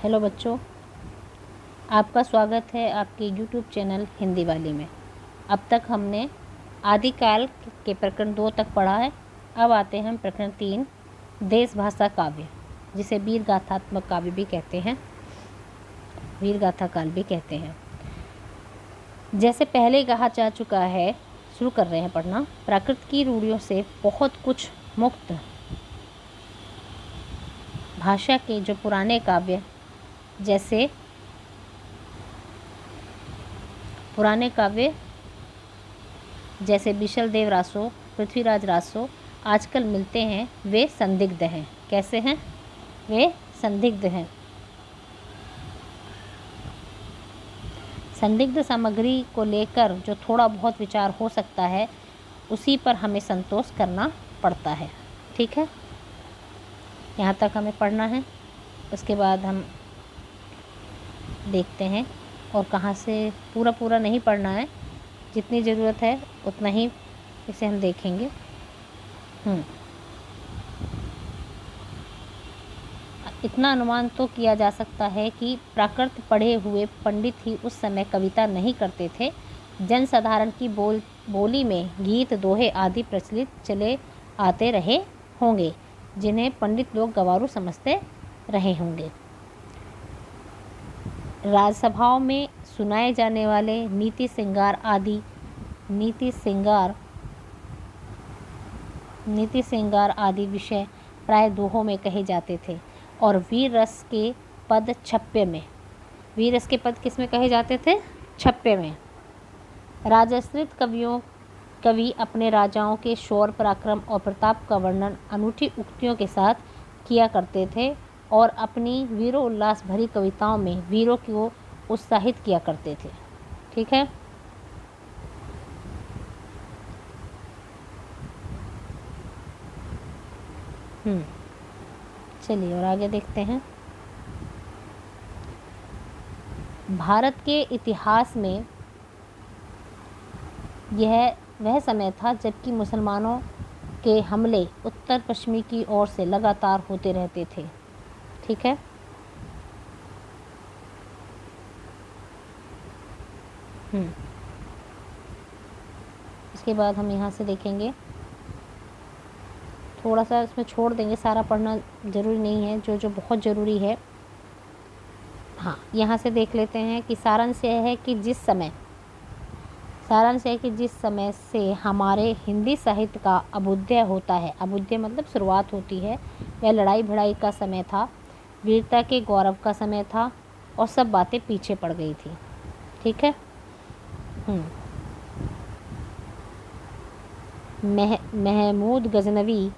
Hello बच्चों, आपका स्वागत है आपके YouTube चैनल हिंदी वाली में। अब तक हमने आदिकाल के प्रकरण 2 तक पढ़ा है। अब आते हैं हम प्रकरण 3 देश भाषा काव्य, जिसे वीर गाथात्मक काव्य भी कहते हैं, वीर गाथा काल भी कहते हैं। जैसे पहले कहा जा चुका है, शुरू कर रहे हैं पढ़ना। प्राकृत की रूढ़ियों से बहुत कुछ मुक्त भाषा के जो पुराने काव्य, जैसे बिशल देव रासो, पृथ्वीराज रासो आजकल मिलते हैं, वे संदिग्ध हैं। कैसे हैं? वे संदिग्ध हैं। संदिग्ध सामग्री को लेकर जो थोड़ा बहुत विचार हो सकता है, उसी पर हमें संतोष करना पड़ता है। ठीक है, यहाँ तक हमें पढ़ना है। उसके बाद हम देखते हैं, और कहाँ से पूरा नहीं पढ़ना है, जितनी ज़रूरत है उतना ही इसे हम देखेंगे। इतना अनुमान तो किया जा सकता है कि प्राकृत पढ़े हुए पंडित ही उस समय कविता नहीं करते थे। जनसाधारण की बोली में गीत, दोहे आदि प्रचलित चले आते रहे होंगे, जिन्हें पंडित लोग गंवारू समझते रहे होंगे। राजसभाओं में सुनाए जाने वाले नीति श्रृंगार आदि विषय प्राय दोहों में कहे जाते थे, और वीर रस के पद किस में कहे जाते थे? छप्पे में। राजाश्रित कवि अपने राजाओं के शौर्य, पराक्रम और प्रताप का वर्णन अनूठी उक्तियों के साथ किया करते थे, और अपनी वीरों उल्लास भरी कविताओं में वीरों को उत्साहित किया करते थे। ठीक है, चलिए और आगे देखते हैं। भारत के इतिहास में यह वह समय था जबकि मुसलमानों के हमले उत्तर पश्चिमी की ओर से लगातार होते रहते थे। ठीक है, इसके बाद हम यहाँ से देखेंगे, थोड़ा सा इसमें छोड़ देंगे, सारा पढ़ना ज़रूरी नहीं है, जो बहुत ज़रूरी है। यहाँ से देख लेते हैं कि सारांश यह है कि जिस समय से हमारे हिंदी साहित्य का अभ्युदय होता है, अभ्युदय मतलब शुरुआत होती है, वह लड़ाई भिड़ाई का समय था, वीरता के गौरव का समय था, और सब बातें पीछे पड़ गई थी। ठीक है, महमूद गजनवी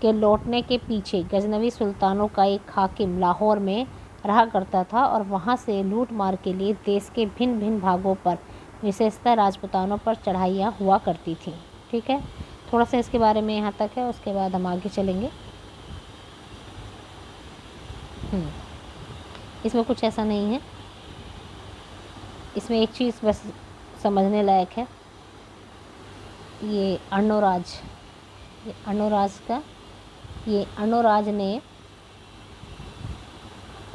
के लौटने के पीछे गजनवी सुल्तानों का एक हाकिम लाहौर में रहा करता था, और वहाँ से लूट मार के लिए देश के भिन्न भिन्न भागों पर, विशेषतः राजपूतानों पर चढ़ाइयाँ हुआ करती थी। ठीक है, थोड़ा सा इसके बारे में यहाँ तक है, उसके बाद हम आगे चलेंगे। इसमें कुछ ऐसा नहीं है, इसमें एक चीज़ बस समझने लायक है। ये अर्णोराज ने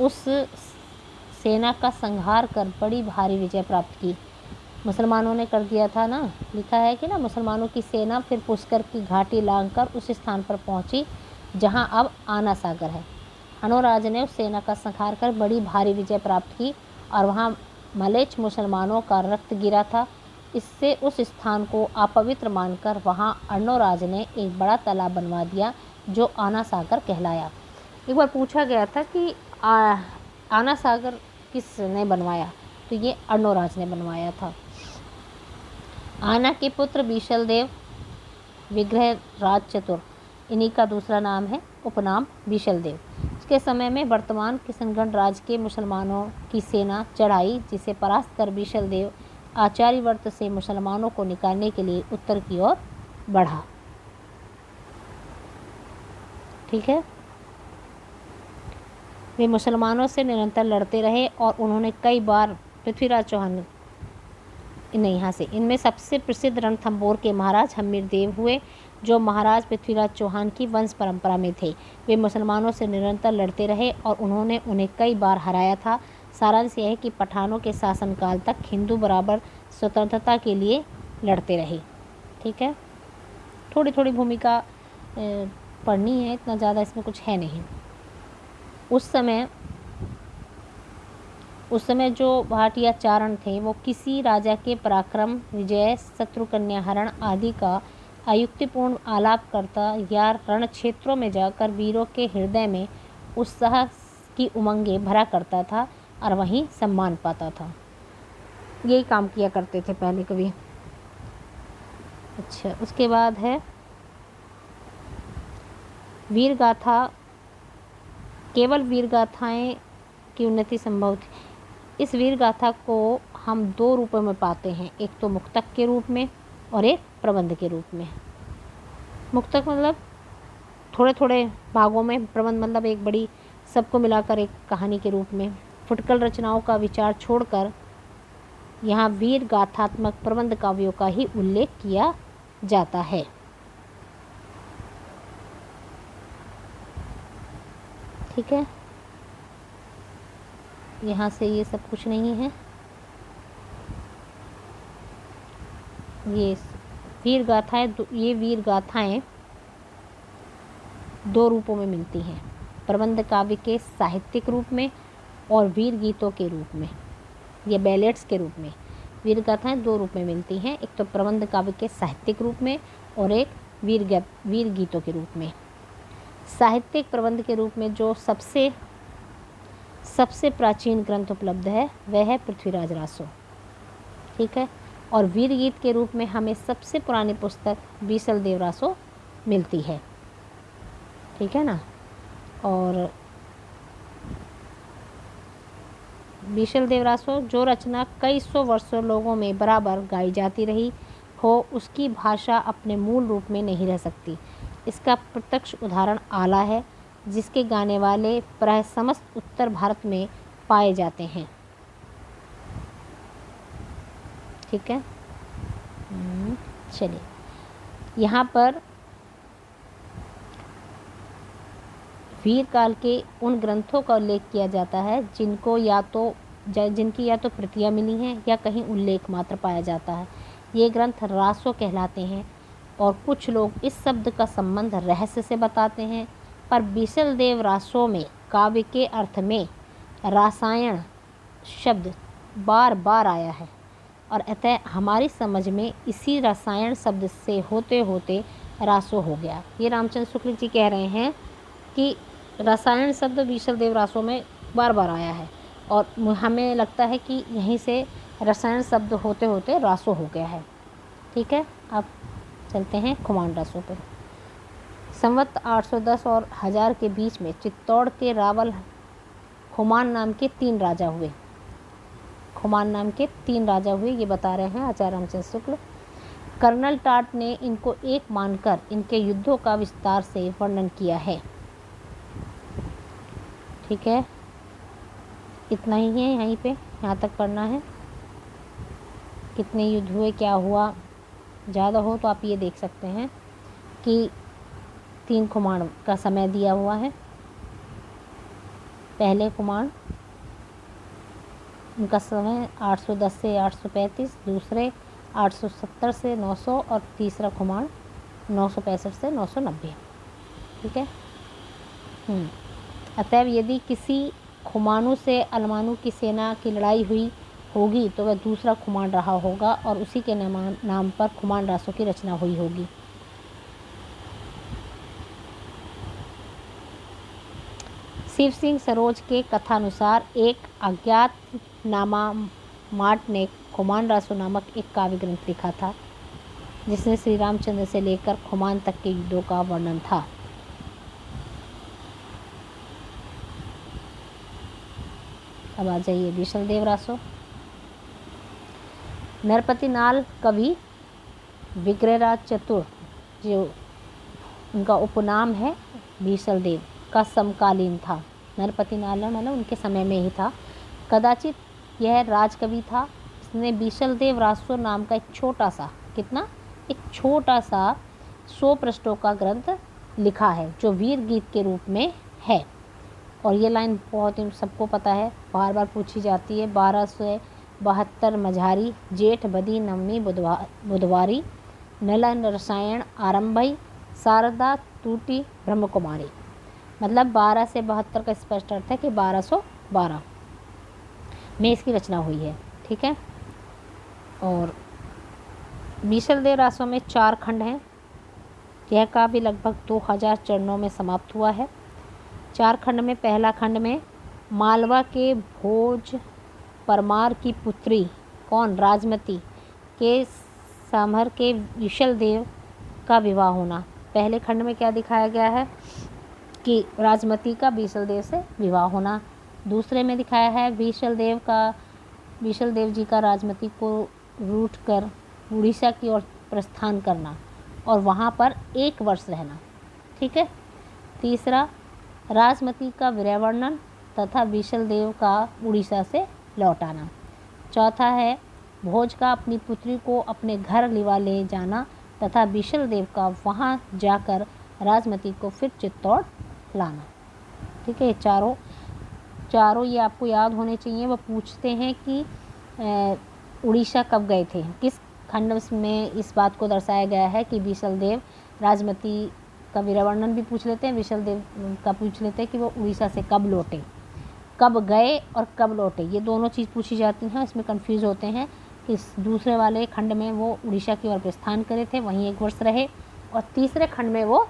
उस सेना का संहार कर बड़ी भारी विजय प्राप्त की। मुसलमानों ने कर दिया था ना, लिखा है कि ना, मुसलमानों की सेना फिर पुष्कर की घाटी लांघकर उस स्थान पर पहुंची जहां अब आना सागर है। अर्णोराज ने उस सेना का संहार कर बड़ी भारी विजय प्राप्त की, और वहां मलेच्छ मुसलमानों का रक्त गिरा था। इससे उस स्थान को अपवित्र मानकर वहां अर्णोराज ने एक बड़ा तालाब बनवा दिया, जो आना सागर कहलाया। एक बार पूछा गया था कि आना सागर किसने बनवाया, तो ये अर्णोराज ने बनवाया था। आना के पुत्र बिशल देव विग्रह राज चतुर, इन्हीं का दूसरा नाम है, उपनाम बिशल देव। उसके समय में वर्तमान किशनगढ़ राज्य के मुसलमानों की सेना चढ़ाई, जिसे परास्त कर बिशल देव आचार्यवर्त से मुसलमानों को निकालने के लिए उत्तर की ओर बढ़ा। ठीक है, वे मुसलमानों से निरंतर लड़ते रहे, और उन्होंने कई बार पृथ्वीराज चौहान इनमें सबसे प्रसिद्ध रणथंभौर के महाराज हम्मीर देव हुए। जो महाराज पृथ्वीराज चौहान की वंश परंपरा में थे। वे मुसलमानों से निरंतर लड़ते रहे और उन्होंने उन्हें कई बार हराया था। सारांश यह है कि पठानों के शासनकाल तक हिंदू बराबर स्वतंत्रता के लिए लड़ते रहे। ठीक है, थोड़ी थोड़ी भूमिका पढ़नी है, इतना ज़्यादा इसमें कुछ है नहीं। उस समय जो भाटिया चारण थे वो किसी राजा के पराक्रम, विजय, शत्रु कन्या हरण आदि का अयुक्तिपूर्ण आलाप करता या रण क्षेत्रों में जाकर वीरों के हृदय में उत्साह की उमंगें भरा करता था और वहीं सम्मान पाता था। यही काम किया करते थे पहले कवि। अच्छा, उसके बाद है वीर गाथा। केवल वीर गाथाएँ की उन्नति संभव थी। इस वीर गाथा को हम दो रूपों में पाते हैं, एक तो मुक्तक के रूप में और एक प्रबंध के रूप में। मुक्तक मतलब थोड़े थोड़े भागों में, प्रबंध मतलब एक बड़ी सबको मिलाकर एक कहानी के रूप में। फुटकल रचनाओं का विचार छोड़कर यहाँ वीर गाथात्मक प्रबंध काव्यों का ही उल्लेख किया जाता है। ठीक है, यहाँ से ये सब कुछ नहीं है। ये वीर गाथाएं दो रूपों में मिलती हैं, प्रबंध काव्य के साहित्यिक रूप में और वीर गीतों के रूप में, ये बैलेट्स के रूप में। वीर गाथाएं दो रूप में मिलती हैं, एक तो प्रबंध काव्य के साहित्यिक रूप में और एक वीर गीतों के रूप में। साहित्यिक प्रबंध के रूप में जो सबसे प्राचीन ग्रंथ उपलब्ध है वह है पृथ्वीराज रासो। ठीक है, और वीर गीत के रूप में हमें सबसे पुरानी पुस्तक बीसल देव रासो मिलती है। ठीक है ना, और बीसल देव रासो जो रचना कई सौ वर्षों लोगों में बराबर गाई जाती रही हो, उसकी भाषा अपने मूल रूप में नहीं रह सकती। इसका प्रत्यक्ष उदाहरण आला है, जिसके गाने वाले प्राय समस्त उत्तर भारत में पाए जाते हैं। ठीक है, चलिए यहाँ पर वीर काल के उन ग्रंथों का उल्लेख किया जाता है जिनकी या तो प्रतियां मिली हैं या कहीं उल्लेख मात्र पाया जाता है। ये ग्रंथ रासो कहलाते हैं और कुछ लोग इस शब्द का संबंध रहस्य से बताते हैं, पर बीसल देव रासो में काव्य के अर्थ में रासायन शब्द बार बार आया है और अतः हमारी समझ में इसी रसायन शब्द से होते होते रासो हो गया। ये रामचंद्र शुक्ल जी कह रहे हैं कि रसायन शब्द बीसल देव रासो में बार बार आया है और हमें लगता है कि यहीं से रसायन शब्द होते होते रासो हो गया है। ठीक है, अब चलते हैं खुमान रासो पर। संवत 810 और 1000 के बीच में चित्तौड़ के रावल खुमान नाम के 3 राजा हुए। ये बता रहे हैं आचार्य रामचंद्र शुक्ल। कर्नल टाट ने इनको एक मानकर इनके युद्धों का विस्तार से वर्णन किया है। ठीक है, इतना ही है, यहीं पे यहाँ तक पढ़ना है। कितने युद्ध हुए, क्या हुआ, ज़्यादा हो तो आप ये देख सकते हैं कि 3 खुमान का समय दिया हुआ है। पहले खुमान उनका समय 810 से 835, दूसरे 870 से 900 और तीसरा खुमान 965 से 990। ठीक है, अतएव यदि किसी खुमानू से अलमानू की सेना की लड़ाई हुई होगी तो वह दूसरा खुमान रहा होगा और उसी के नाम पर खुमान रासो की रचना हुई होगी। शिव सिंह सरोज के कथानुसार एक अज्ञात नामा माट ने खुमान रासो नामक एक काव्य ग्रंथ लिखा था, जिसमें श्री रामचंद्र से लेकर खुमान तक के युद्धों का वर्णन था। अब आ जाइए बीसल देव रासो। नरपति नाल कवि विग्रहराज चतुर, जो उनका उपनाम है बीसल देव, का समकालीन था। नरपति नाल मतलब उनके समय में ही था। कदाचित यह राजकवि था। इसने बीसल देव रासो नाम का एक छोटा सा 100 पृष्ठों का ग्रंथ लिखा है जो वीर गीत के रूप में है। और ये लाइन बहुत ही सबको पता है, बार बार पूछी जाती है। 1272 मझारी जेठ बदी नवमी बुधवारी नलन रसायन आरंभई शारदा टूटी ब्रह्म कुमारी। मतलब 12 से 72 का स्पष्ट अर्थ है कि 1212 में इसकी रचना हुई है। ठीक है। और बीसलदेव रासों में 4 खंड हैं। यह काव्य लगभग 2000 चरणों में समाप्त हुआ है। 4 खंड में पहला खंड में मालवा के भोज परमार की पुत्री कौन राजमती के समर के विशलदेव का विवाह होना। पहले खंड में क्या दिखाया गया है कि राजमती का बीसलदेव से विवाह होना। दूसरे में दिखाया है विशलदेव जी का राजमती को रूठ कर उड़ीसा की ओर प्रस्थान करना और वहाँ पर 1 वर्ष रहना। ठीक है। तीसरा राजमती का विरह वर्णन तथा विशलदेव का उड़ीसा से लौट आना। चौथा है भोज का अपनी पुत्री को अपने घर लिवा ले जाना तथा विशलदेव का वहाँ जाकर राजमती को फिर चित्तौड़ लाना। ठीक है। चारों ये आपको याद होने चाहिए। वो पूछते हैं कि उड़ीसा कब गए थे, किस खंड में इस बात को दर्शाया गया है कि विशलदेव राजमती का विरह वर्णन भी पूछ लेते हैं, विशलदेव का पूछ लेते हैं कि वो उड़ीसा से कब लौटे, कब गए और कब लौटे। ये दोनों चीज़ पूछी जाती हैं। इसमें कंफ्यूज होते हैं कि दूसरे वाले खंड में वो उड़ीसा की ओर प्रस्थान करे थे, वहीं 1 वर्ष रहे, और तीसरे खंड में वो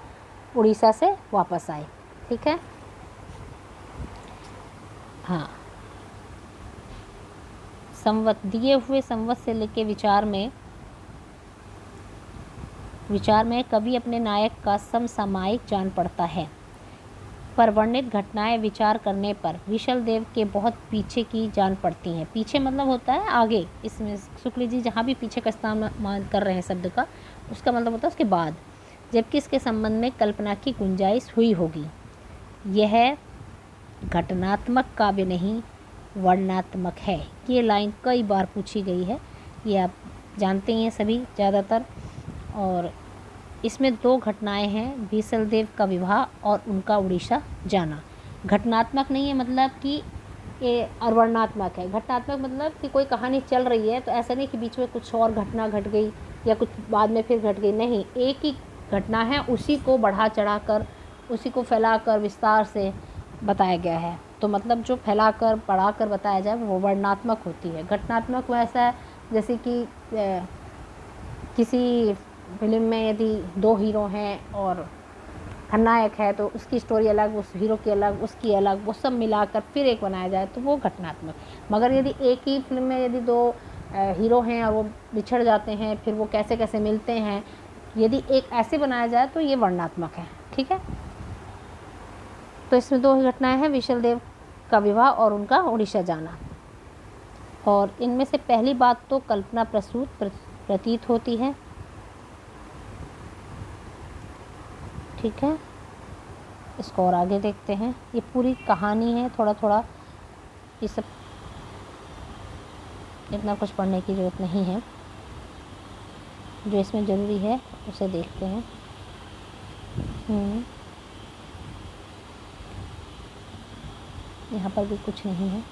उड़ीसा से वापस आए। ठीक है। हाँ, दिए हुए संवत से लेके विचार में कवि अपने नायक का समसामयिक जान पड़ता है। पर वर्णित घटनाएं विचार करने पर विशलदेव के बहुत पीछे की जान पड़ती हैं। पीछे मतलब होता है आगे। इसमें शुक्ल जी जहाँ भी पीछे का इस्तेमाल कर रहे हैं शब्द का, उसका मतलब होता है उसके बाद, जबकि इसके संबंध में कल्पना की गुंजाइश हुई होगी। यह घटनात्मक काव्य नहीं वर्णनात्मक है। ये लाइन कई बार पूछी गई है, ये आप जानते ही हैं सभी ज़्यादातर। और इसमें 2 घटनाएं हैं, बीसलदेव का विवाह और उनका उड़ीसा जाना। घटनात्मक नहीं है मतलब कि ये, और वर्णनात्मक है। घटनात्मक मतलब कि कोई कहानी चल रही है तो ऐसा नहीं कि बीच में कुछ और घटना घट गई या कुछ बाद में फिर घट गई, नहीं, एक ही घटना है, उसी को बढ़ा चढ़ा कर, उसी को फैला कर विस्तार से बताया गया है। तो मतलब जो फैला कर बढ़ा कर बताया जाए वो वर्णनात्मक होती है। घटनात्मक वैसा है जैसे कि किसी फिल्म में यदि 2 हीरो हैं और खलनायक है तो उसकी स्टोरी अलग, उस हीरो की अलग, उसकी अलग, वो सब मिलाकर फिर एक बनाया जाए तो वो घटनात्मक। मगर यदि एक ही फिल्म में यदि 2 हीरो हैं और वो बिछड़ जाते हैं, फिर वो कैसे कैसे मिलते हैं, यदि एक ऐसे बनाया जाए तो ये वर्णनात्मक है। ठीक है। तो इसमें 2 घटनाएं हैं, विशलदेव का विवाह और उनका उड़ीसा जाना। और इनमें से पहली बात तो कल्पना प्रसूत प्रतीत होती है। ठीक है। इसको और आगे देखते हैं। ये पूरी कहानी है, थोड़ा थोड़ा ये सब इतना कुछ पढ़ने की ज़रूरत नहीं है। जो इसमें ज़रूरी है उसे देखते हैं। यहाँ पर भी कुछ नहीं है।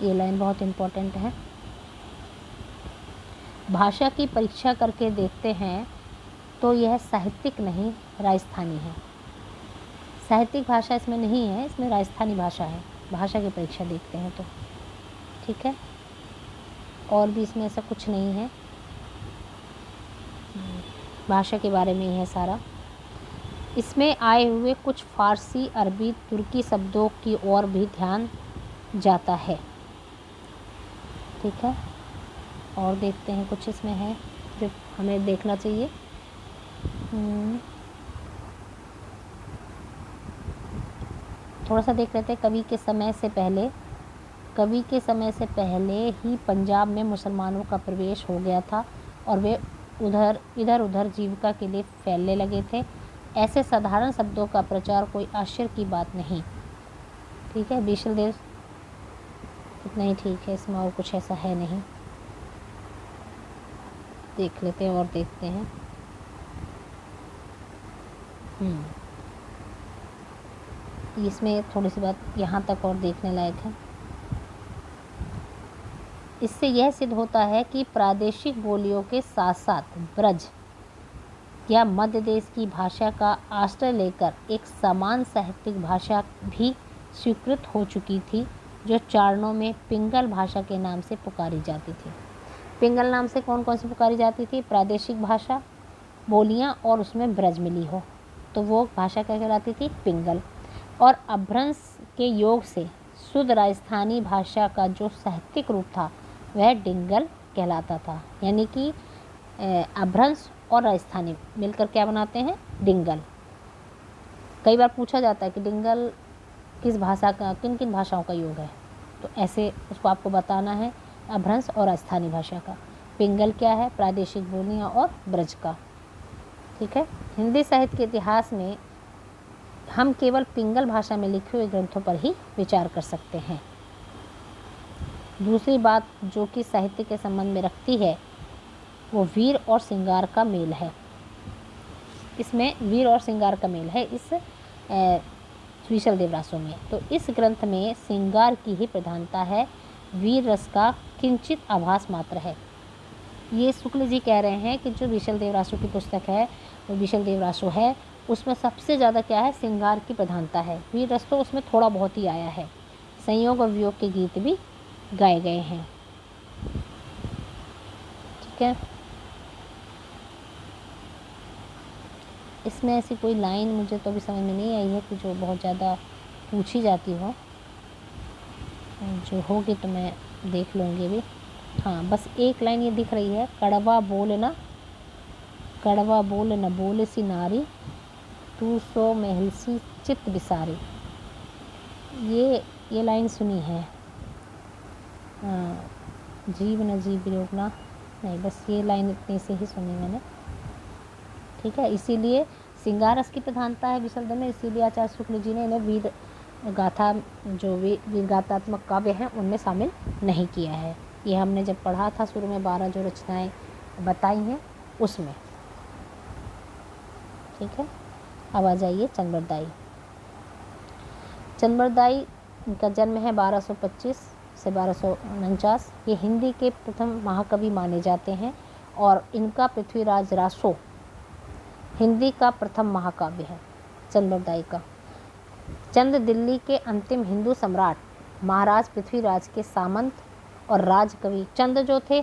ये लाइन बहुत इम्पोर्टेंट है। भाषा की परीक्षा करके देखते हैं तो यह साहित्यिक नहीं राजस्थानी है। साहित्यिक भाषा इसमें नहीं है, इसमें राजस्थानी भाषा है। भाषा की परीक्षा देखते हैं तो ठीक है। और भी इसमें ऐसा कुछ नहीं है, भाषा के बारे में ही है सारा। इसमें आए हुए कुछ फारसी, अरबी, तुर्की शब्दों की ओर भी ध्यान जाता है। ठीक है। और देखते हैं कुछ इसमें है जो हमें देखना चाहिए। थोड़ा सा देख लेते हैं। कवि के समय से पहले ही पंजाब में मुसलमानों का प्रवेश हो गया था और वे इधर उधर जीविका के लिए फैलने लगे थे। ऐसे साधारण शब्दों का प्रचार कोई आश्चर्य की बात नहीं। ठीक है। विशलदेव इतना ही ठीक है, इसमें और कुछ ऐसा है नहीं। देख लेते हैं और देखते हैं। इसमें थोड़ी सी बात यहाँ तक और देखने लायक है। इससे यह सिद्ध होता है कि प्रादेशिक बोलियों के साथ साथ ब्रज या मध्य देश की भाषा का आश्रय लेकर एक समान साहित्यिक भाषा भी स्वीकृत हो चुकी थी, जो चारणों में पिंगल भाषा के नाम से पुकारी जाती थी। पिंगल नाम से कौन कौन सी पुकारी जाती थी? प्रादेशिक भाषा, बोलियां और उसमें ब्रज मिली हो तो वो भाषा क्या कहलाती थी? पिंगल। और अभ्रंश के योग से शुद्ध राजस्थानी भाषा का जो साहित्यिक रूप था वह डिंगल कहलाता था। यानी कि अभ्रंश और राजस्थानी मिलकर क्या बनाते हैं? डिंगल। कई बार पूछा जाता है कि डिंगल किस भाषा का, किन किन भाषाओं का योग है, तो ऐसे उसको आपको बताना है, अभ्रंश और राजस्थानी भाषा का। पिंगल क्या है? प्रादेशिक बोलियां और ब्रज का। ठीक है। हिंदी साहित्य के इतिहास में हम केवल पिंगल भाषा में लिखे हुए ग्रंथों पर ही विचार कर सकते हैं। दूसरी बात जो कि साहित्य के संबंध में रखती है वो वीर और श्रृंगार का मेल है। इसमें वीर और श्रृंगार का मेल है इस विशल देवरासों में। तो इस ग्रंथ में श्रृंगार की ही प्रधानता है, वीर रस का किंचित आभास मात्र है। ये शुक्ल जी कह रहे हैं कि जो विशल देवरासों की पुस्तक है, वो विशल देवरासो है, उसमें सबसे ज़्यादा क्या है? श्रृंगार की प्रधानता है। वीर रस तो उसमें थोड़ा बहुत ही आया है। संयोग और वियोग के गीत भी गाए गए हैं। ठीक है। इसमें ऐसी कोई लाइन मुझे तो अभी समझ में नहीं आई है कि जो बहुत ज़्यादा पूछी जाती हो, जो होगी तो मैं देख लूँगी भी। हाँ, बस एक लाइन ये दिख रही है, कड़वा बोल न बोले सी नारी, तू सो महलसी चित्त बिसारी। ये लाइन सुनी है। जीव न जीव वियोगना, नहीं, बस ये लाइन इतनी से ही सुनी मैंने। ठीक है। इसीलिए श्रृंगार रस की प्रधानता है विशल में, इसीलिए आचार्य शुक्ल जी ने इन्हें वीर गाथा, जो वीर गाथात्मक काव्य हैं उनमें शामिल नहीं किया है। ये हमने जब पढ़ा था शुरू में 12 जो रचनाएं बताई हैं उसमें। ठीक है। अब आ जाइए चंद्रबरदाई। चंद्रबरदाई का जन्म है 1225 से 1249। ये हिंदी के प्रथम महाकवि माने जाते हैं और इनका पृथ्वीराज रासो हिंदी का प्रथम महाकाव्य है चंद्रबरदाई का। चंद दिल्ली के अंतिम हिंदू सम्राट महाराज पृथ्वीराज के सामंत और राजकवि। चंद जो थे,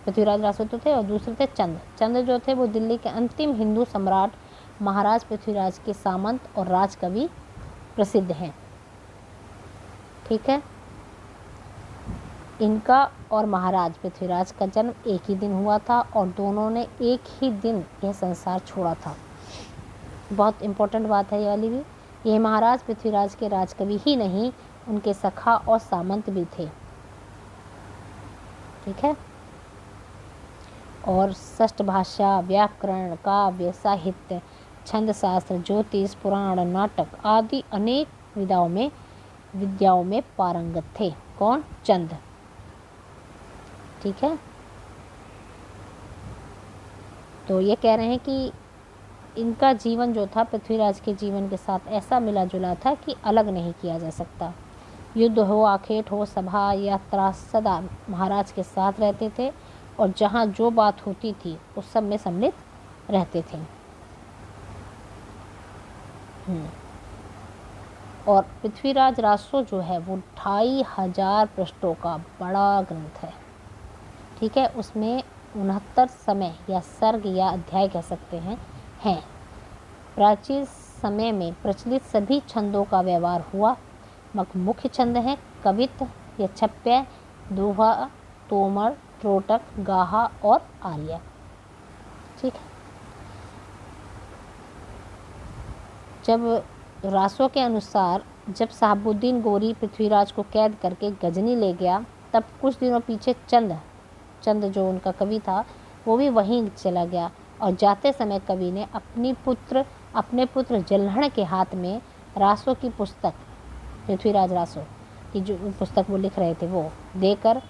पृथ्वीराज रासो तो थे और दूसरे थे चंद। चंद जो थे वो दिल्ली के अंतिम हिंदू सम्राट महाराज पृथ्वीराज के सामंत और राजकवि प्रसिद्ध हैं। ठीक है। इनका और महाराज पृथ्वीराज का जन्म एक ही दिन हुआ था और दोनों ने एक ही दिन यह संसार छोड़ा था। बहुत इम्पोर्टेंट बात है ये वाली भी। ये महाराज पृथ्वीराज के राजकवि ही नहीं, उनके सखा और सामंत भी थे। ठीक है। और षष्ठ भाषा, व्याकरण, काव्य, साहित्य, छंद शास्त्र, ज्योतिष, पुराण, नाटक आदि अनेक विद्याओं में पारंगत थे। कौन? चंद। ठीक है। तो ये कह रहे हैं कि इनका जीवन जो था पृथ्वीराज के जीवन के साथ ऐसा मिला जुला था कि अलग नहीं किया जा सकता। युद्ध हो, आखेट हो, सभा यात्रा, सदा महाराज के साथ रहते थे और जहाँ जो बात होती थी उस सब में सम्मिलित रहते थे। और पृथ्वीराज रासो जो है वो 2500 पृष्ठों का बड़ा ग्रंथ है। ठीक है। उसमें 69 समय या सर्ग या अध्याय कह सकते हैं। प्राचीन समय में प्रचलित सभी छंदों का व्यवहार हुआ। मुख्य छंद हैं कवित्त या छप्य, दोहा, तोमर, त्रोटक, गाहा और आर्य। ठीक है। जब रासो के अनुसार जब साहबुद्दीन गोरी पृथ्वीराज को कैद करके गजनी ले गया, तब कुछ दिनों पीछे चंद जो उनका कवि था वो भी वहीं चला गया और जाते समय कवि ने अपने पुत्र जल्हण के हाथ में रासो की पुस्तक, पृथ्वीराज रासो की जो पुस्तक वो लिख रहे थे वो देकर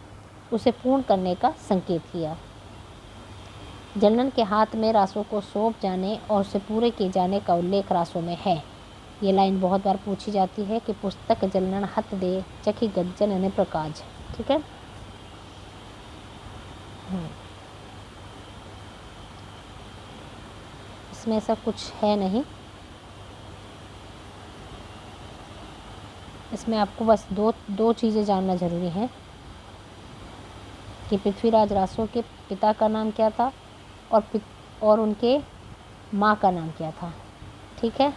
उसे पूर्ण करने का संकेत किया। जनन के हाथ में रासों को सौंप जाने और उसे पूरे किए जाने का उल्लेख रासों में है। ये लाइन बहुत बार पूछी जाती है कि पुस्तक जनन हत दे चखी गज्जन यानी प्रकाश। ठीक है। इसमें ऐसा कुछ है नहीं, इसमें आपको बस दो चीज़ें जानना ज़रूरी है कि पृथ्वीराज रासो के पिता का नाम क्या था और उनके माँ का नाम क्या था। ठीक है।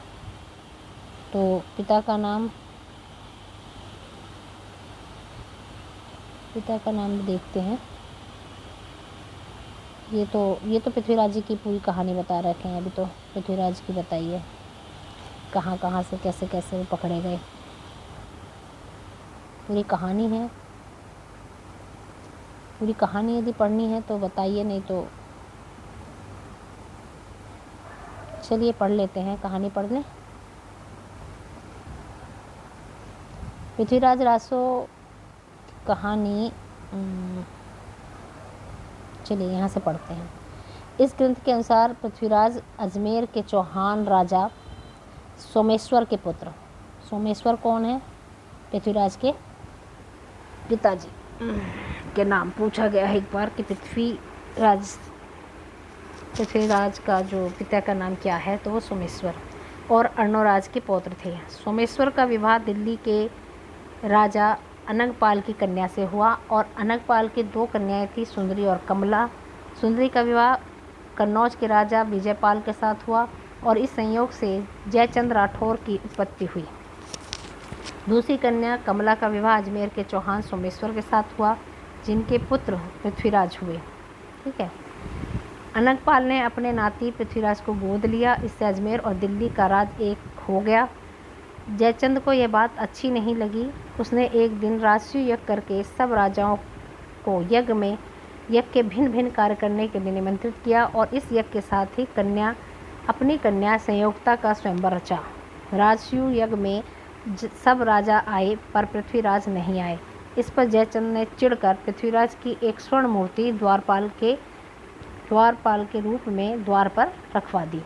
तो पिता का नाम देखते हैं। ये तो पृथ्वीराज जी की पूरी कहानी बता रखे हैं। अभी तो पृथ्वीराज की बताइए कहाँ कहाँ से कैसे कैसे वो पकड़े गए, पूरी कहानी है। पूरी कहानी यदि पढ़नी है तो बताइए, नहीं तो चलिए पढ़ लेते हैं, कहानी पढ़ लें। पृथ्वीराज रासो कहानी, चलिए यहाँ से पढ़ते हैं। इस ग्रंथ के अनुसार पृथ्वीराज अजमेर के चौहान राजा सोमेश्वर के पुत्र। सोमेश्वर कौन है? पृथ्वीराज के पिताजी के नाम पूछा गया है एक बार कि पृथ्वीराज का जो पिता का नाम क्या है, तो वो सोमेश्वर और अर्णोराज के पौत्र थे। सोमेश्वर का विवाह दिल्ली के राजा अनंगपाल की कन्या से हुआ और अनंगपाल की 2 कन्याएं थी, सुंदरी और कमला। सुंदरी का विवाह कन्नौज के राजा विजयपाल के साथ हुआ और इस संयोग से जयचंद राठौर की उत्पत्ति हुई। दूसरी कन्या कमला का विवाह अजमेर के चौहान सोमेश्वर के साथ हुआ, जिनके पुत्र पृथ्वीराज हुए। ठीक है। अनंगपाल ने अपने नाती पृथ्वीराज को गोद लिया, इससे अजमेर और दिल्ली का राज एक हो गया। जयचंद को यह बात अच्छी नहीं लगी। उसने एक दिन राजसूय यज्ञ करके सब राजाओं को यज्ञ के भिन्न भिन्न कार्य करने के लिए निमंत्रित किया और इस यज्ञ के साथ ही अपनी कन्या संयोक्ता का स्वयंवर रचा। राजसूय यज्ञ में सब राजा आए पर पृथ्वीराज नहीं आए। इस पर जयचंद ने चिढ़कर पृथ्वीराज की एक स्वर्ण मूर्ति द्वारपाल के रूप में द्वार पर रखवा दी।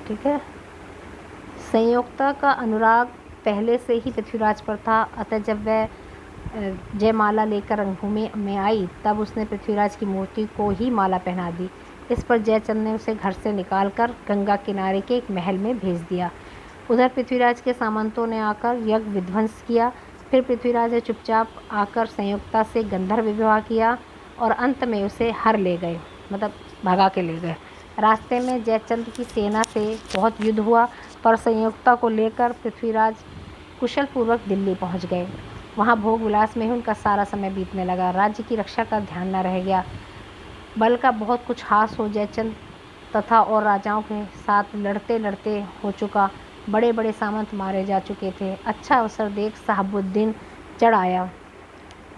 ठीक है। संयोक्ता का अनुराग पहले से ही पृथ्वीराज पर था, अतः जब वह जयमाला लेकर रंगभूमि में आई तब उसने पृथ्वीराज की मूर्ति को ही माला पहना दी। इस पर जयचंद ने उसे घर से निकालकर गंगा किनारे के एक महल में भेज दिया। उधर पृथ्वीराज के सामंतों ने आकर यज्ञ विध्वंस किया। फिर पृथ्वीराज ने चुपचाप आकर संयोक्ता से गंधर्व विवाह किया और अंत में उसे हर ले गए, मतलब भगा के ले गए। रास्ते में जयचंद की सेना से बहुत युद्ध हुआ पर संयोक्ता को लेकर पृथ्वीराज कुशल पूर्वक दिल्ली पहुंच गए। वहां भोग विलास में ही उनका सारा समय बीतने लगा। राज्य की रक्षा का ध्यान न रह गया। बल का बहुत कुछ हास हो जयचंद तथा और राजाओं के साथ लड़ते लड़ते हो चुका। बड़े बड़े सामंत मारे जा चुके थे। अच्छा अवसर देख साहबुद्दीन चढ़ आया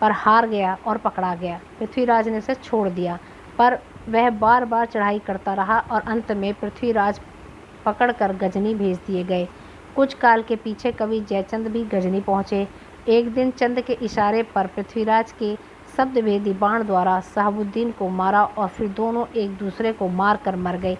पर हार गया और पकड़ा गया। पृथ्वीराज ने उसे छोड़ दिया पर वह बार बार चढ़ाई करता रहा और अंत में पृथ्वीराज पकड़कर गजनी भेज दिए गए। कुछ काल के पीछे कवि जयचंद भी गजनी पहुँचे। एक दिन चंद के इशारे पर पृथ्वीराज के शब्दभेदी बाण द्वारा साहबुद्दीन को मारा और फिर दोनों एक दूसरे को मार कर मर गए।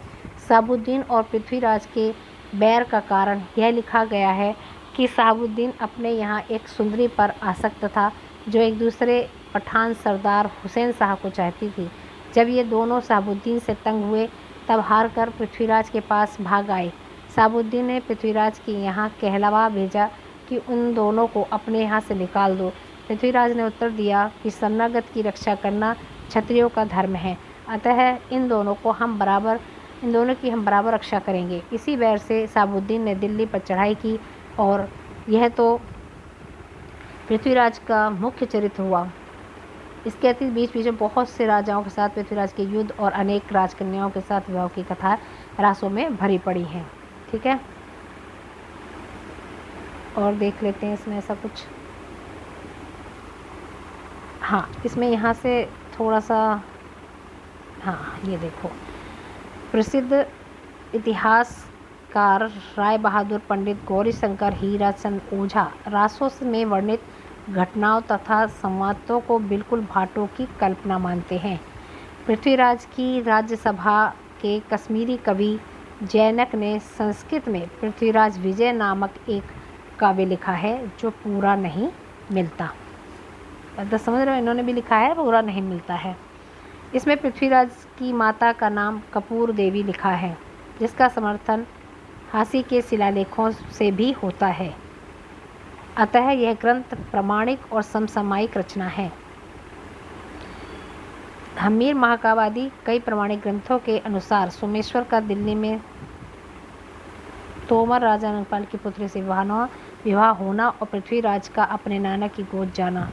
साहबुद्दीन और पृथ्वीराज के बैर का कारण यह लिखा गया है कि साहबुद्दीन अपने यहाँ एक सुंदरी पर आसक्त था जो एक दूसरे पठान सरदार हुसैन शाह को चाहती थी। जब ये दोनों साहबुद्दीन से तंग हुए तब हार कर पृथ्वीराज के पास भाग आए। साहबुद्दीन ने पृथ्वीराज के यहाँ कहलवा भेजा कि उन दोनों को अपने यहाँ से निकाल दो। पृथ्वीराज ने उत्तर दिया कि शरणागत की रक्षा करना क्षत्रियों का धर्म है, अतः इन दोनों की हम बराबर रक्षा करेंगे। इसी बैर से साहबुद्दीन ने दिल्ली पर चढ़ाई की और यह तो पृथ्वीराज का मुख्य चरित्र हुआ। इसके अतिरिक्त बीच बीच में बहुत से राजाओं के साथ पृथ्वीराज के युद्ध और अनेक राजकन्याओं के साथ विवाह की कथा रासों में भरी पड़ी है। ठीक है। और देख लेते हैं इसमें ऐसा कुछ। हाँ, इसमें यहाँ से थोड़ा सा, हाँ ये देखो, प्रसिद्ध इतिहासकार राय बहादुर पंडित गौरीशंकर हीराचंद ओझा रासों में वर्णित घटनाओं तथा संवादों को बिल्कुल भाटों की कल्पना मानते हैं। पृथ्वीराज की राज्यसभा के कश्मीरी कवि जैनक ने संस्कृत में पृथ्वीराज विजय नामक एक काव्य लिखा है जो पूरा नहीं मिलता। तो समझ रहे हो, इन्होंने भी लिखा है, पूरा नहीं मिलता है। इसमें पृथ्वीराज की माता का नाम कपूर देवी लिखा है, जिसका समर्थन हासी के शिलालेखों से भी होता है। अतः यह ग्रंथ प्रामाणिक और समसामयिक रचना है। हम्मीर महाकाव्य कई प्रामाणिक ग्रंथों के अनुसार सोमेश्वर का दिल्ली में तोमर राजा नंगपाल की पुत्री से विवाह होना और पृथ्वीराज का अपने नाना की गोद जाना,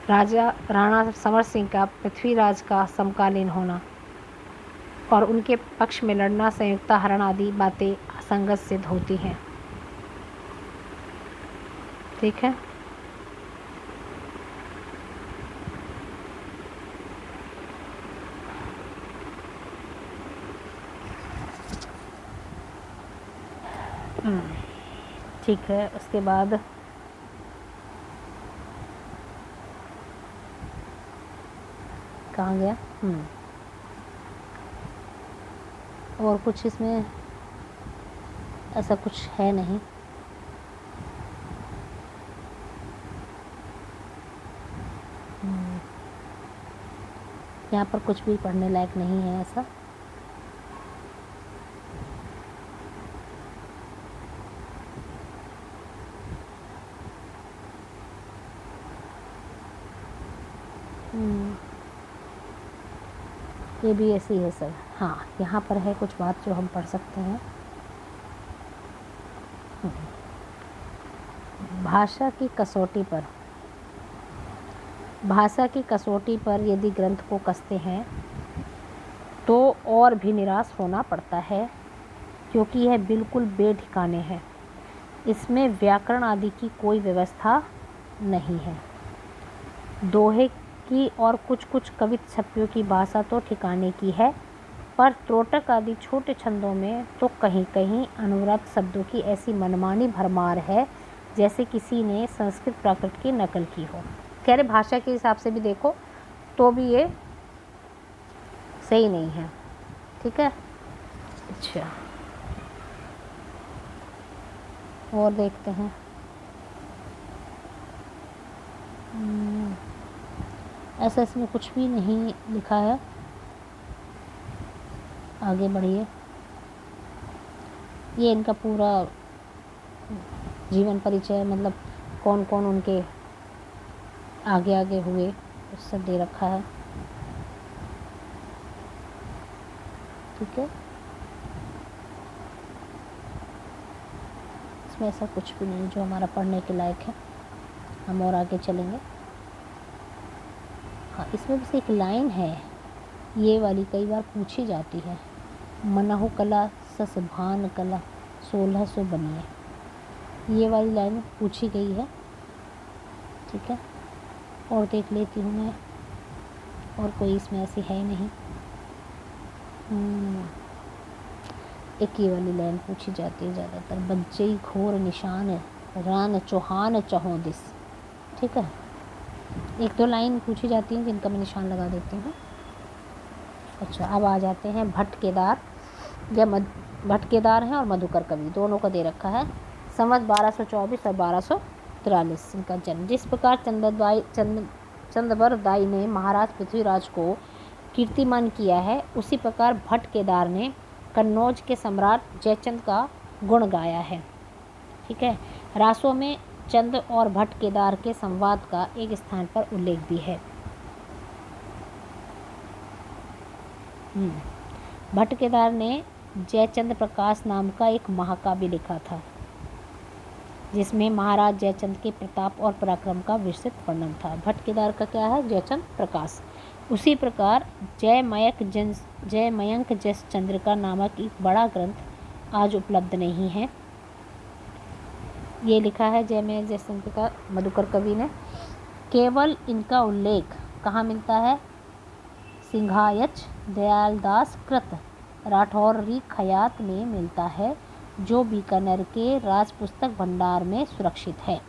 राजा राणा समर सिंह का पृथ्वीराज का समकालीन होना और उनके पक्ष में लड़ना, संयुक्त हरण आदि बातें असंगत सिद्ध होती हैं। ठीक है। ठीक है, उसके बाद कहाँ गया? और कुछ इसमें ऐसा कुछ है नहीं। यहाँ पर कुछ भी पढ़ने लायक नहीं है ऐसा। ये भी ऐसी है सर। हाँ, यहाँ पर है कुछ बात जो हम पढ़ सकते हैं। भाषा की कसौटी पर यदि ग्रंथ को कसते हैं तो और भी निराश होना पड़ता है, क्योंकि यह बिल्कुल बेठिकाने है। इसमें व्याकरण आदि की कोई व्यवस्था नहीं है। दोहे की और कुछ कवित छपियों की भाषा तो ठिकाने की है, पर त्रोटक आदि छोटे छंदों में तो कहीं कहीं अनुव्रत शब्दों की ऐसी मनमानी भरमार है जैसे किसी ने संस्कृत प्राकृत की नकल की हो। कह रहे भाषा के हिसाब से भी देखो तो भी ये सही नहीं है। ठीक है। अच्छा, और देखते हैं। ऐसा इसमें कुछ भी नहीं लिखा है। आगे बढ़िए। ये इनका पूरा जीवन परिचय, मतलब कौन कौन उनके आगे आगे हुए, उससे दे रखा है। ठीक है। इसमें ऐसा कुछ भी नहीं जो हमारा पढ़ने के लायक है। हम और आगे चलेंगे। हाँ, इसमें बस एक लाइन है, ये वाली कई बार पूछी जाती है। मनहु कला सस भान कला 1600 बनिए। ये वाली लाइन पूछी गई है। ठीक है। और देख लेती हूँ मैं, और कोई इसमें ऐसी है नहीं। एक ये वाली लाइन पूछी जाती है ज़्यादातर, बच्चे घोर निशान रान चौहान चहो दिस। ठीक है। एक दो लाइन पूछी जाती हैं जिनका मैं निशान लगा देती हूँ। अच्छा, अब आ जाते हैं भट्ट केदार। या भट्ट केदार हैं और मधुकर कवि, दोनों का दे रखा है। संवत 1224 और 1243 इनका जन्म। जिस प्रकार चंद्रवरदाई ने महाराज पृथ्वीराज को कीर्तिमान किया है, उसी प्रकार भट्ट केदार ने कन्नौज के सम्राट जयचंद का गुण गाया है। ठीक है। रासों में चंद और भट्ट केदार के संवाद का एक स्थान पर उल्लेख भी है। भट्ट केदार ने जयचंद प्रकाश नाम का एक महाकाव्य लिखा था, जिसमें महाराज जयचंद के प्रताप और पराक्रम का विस्तृत वर्णन था। भट्ट केदार का क्या है? जयचंद प्रकाश। उसी प्रकार जयमयंक जस चंद्रिका नामक एक बड़ा ग्रंथ आज उपलब्ध नहीं है। ये लिखा है जयमयंक जस चंद्रिका मधुकर कवि ने। केवल इनका उल्लेख कहाँ मिलता है? सिंघायच दयालदास कृत राठौरी खयात में मिलता है, जो बीकानेर के राज पुस्तक भंडार में सुरक्षित है।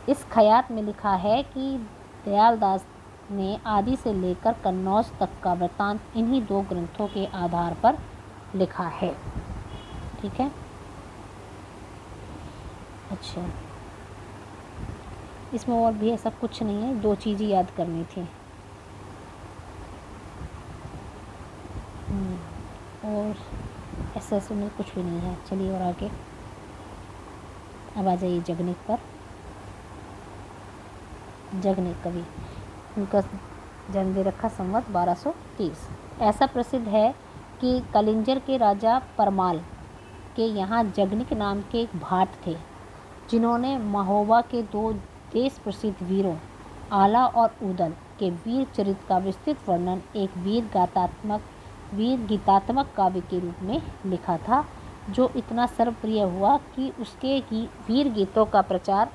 इस खयात में लिखा है कि दयालदास ने आदि से लेकर कन्नौज तक का वृत्तांत इन्हीं 2 ग्रंथों के आधार पर लिखा है। ठीक है। अच्छा, इसमें और भी ऐसा कुछ नहीं है, 2 चीज़ें याद करनी थी। और ऐसा इसमें कुछ भी नहीं है। चलिए और आगे अब आ जाइए जगनिक पर। जगनिक कवि, उनका जन्म दे रखा संवत 1230। ऐसा प्रसिद्ध है कि कलिंजर के राजा परमाल के यहाँ जगनिक नाम के एक भाट थे, जिन्होंने महोबा के 2 देश प्रसिद्ध वीरों आला और उदल के वीर चरित्र का विस्तृत वर्णन एक वीर गीतात्मक काव्य के रूप में लिखा था, जो इतना सर्वप्रिय हुआ कि उसके वीर गीतों का प्रचार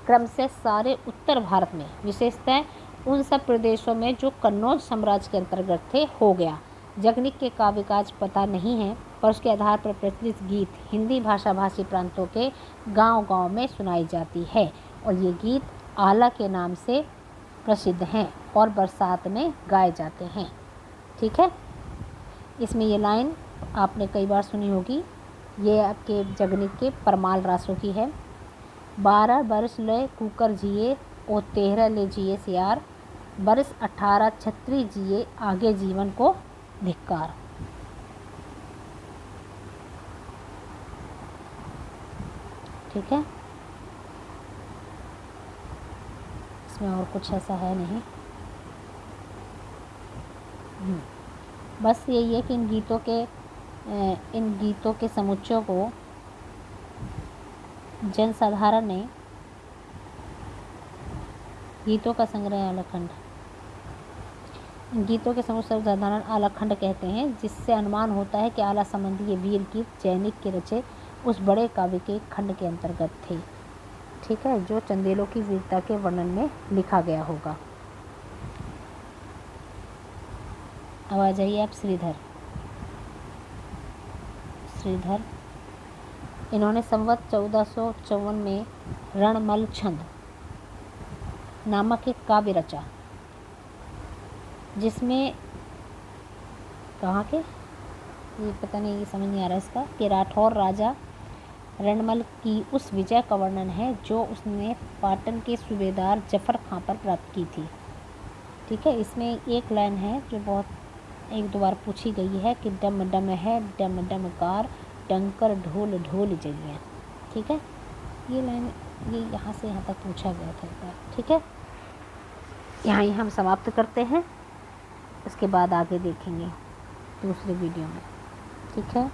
क्रम से सारे उत्तर भारत में, विशेषतः उन सब प्रदेशों में जो कन्नौज साम्राज्य के अंतर्गत थे, हो गया। जगनिक के काव्यकाज पता नहीं है, पर उसके आधार पर प्रचलित गीत हिंदी भाषा भाषी प्रांतों के गांव-गांव में सुनाई जाती है, और ये गीत आला के नाम से प्रसिद्ध हैं और बरसात में गाए जाते हैं। ठीक है। इसमें ये लाइन आपने कई बार सुनी होगी, ये आपके जगनिक के परमाल रासों की है। 12 बरस ले कुकर जिए और 13 ले जिए सियार, बरस 18 छत्री जिए आगे जीवन को धिक्कार। ठीक है। इसमें और कुछ ऐसा है नहीं। बस यही है कि इन गीतों के समुच्चयों को जनसाधारण ने गीतों का संग्रह आलाखंड, गीतों के समूह साधारण आलाखंड कहते हैं, जिससे अनुमान होता है कि आला संबंधी ये वीर गीत जैनिक के रचे उस बड़े काव्य के खंड के अंतर्गत थे। ठीक है, जो चंदेलों की वीरता के वर्णन में लिखा गया होगा। अब आ जाइए आप श्रीधर। इन्होंने संवत 1454 में रणमल छंद नामक एक काव्य रचा, जिसमें कहाँ के ये पता नहीं, ये समझ नहीं आ रहा इसका, कि राठौर राजा रणमल की उस विजय का वर्णन है जो उसने पाटन के सूबेदार जफर खां पर प्राप्त की थी। ठीक है। इसमें एक लाइन है जो बहुत 1-2 बार पूछी गई है कि डम डम है डम डम कार, डंकर ढोल ढोल जइए। ठीक है, ये लाइन ये यहाँ से यहाँ तक पूछा गया था एक बार। ठीक है, यहाँ ही हम समाप्त करते हैं, इसके बाद आगे देखेंगे दूसरे वीडियो में। ठीक है।